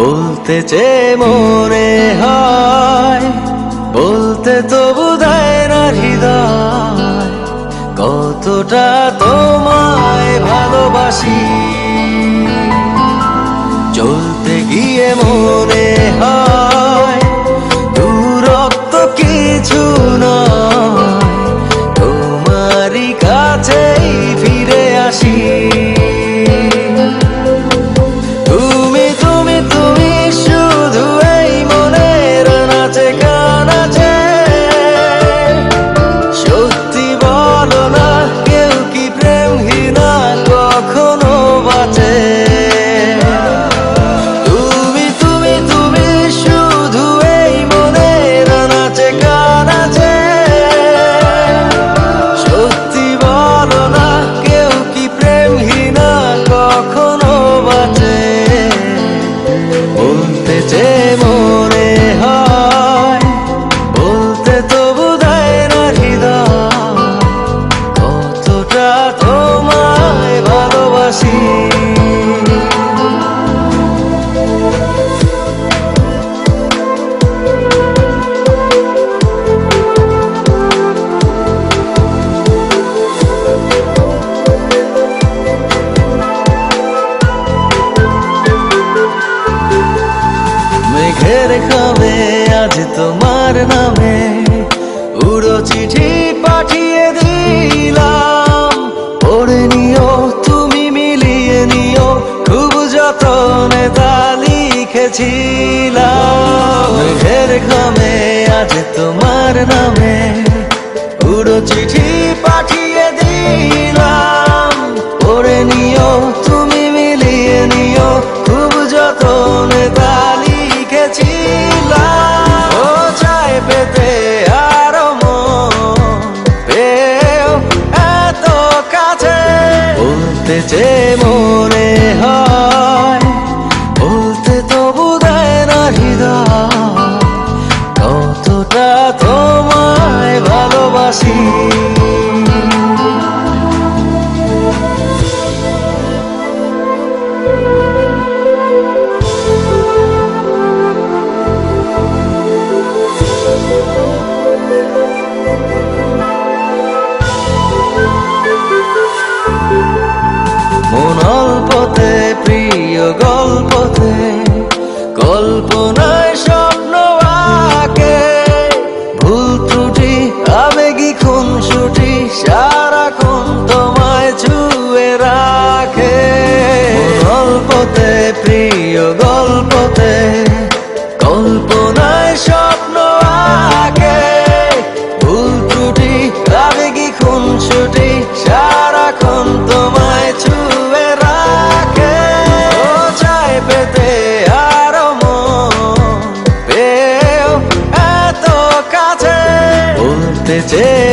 বলতে চেয়ে মনে হয়, বলতে তবু দেয় না হৃদয়, কতটা তোমায় ভালোবাসি। চলতে গিয়ে মনে হয় দূরত্ব কিছু নয়, তোমারই কাছেই ফিরে আসি। মেঘের খামে আজ তোমার নামে উড়ো চিঠি পাঠিয়ে দিলাম, পড়ে নিও তুমি মিলিয়ে নিও, খুব যতনে তা লিখেছিলাম। মেঘের খামে আজ তোমার নামে উড়ো চিঠি পাঠিয়ে দিলাম, পড়ে নিও তুমি মিলিয়ে নিও, খুব যতনে তা লিখেছিলাম। ও চায় পেতে আরো মন পেও এত কাছে, বলতে চেয়ে মনে হয়, বলতে তবু দেয় না হৃদয়, কতটা তোমায় ভালোবাসি। মন অল্পতে প্রিয় গল্পতে, কল্পনায় স্বপ্ন আঁকে, ভুল ত্রুটি আবেগী খুনসুটি সারাক্ষণ তোমায় ছুঁয়ে রাখে। মন অল্পতে প্রিয় গল্পতে, কল্পনায় স্বপ্ন আঁকে, ভুল ত্রুটি আবেগী খুনসুটি সারাক্ষণ তোমায় ছুঁয়ে রাখে। ও চায় পেতে আরো মন পেও এত কাছে, বলতে চেয়ে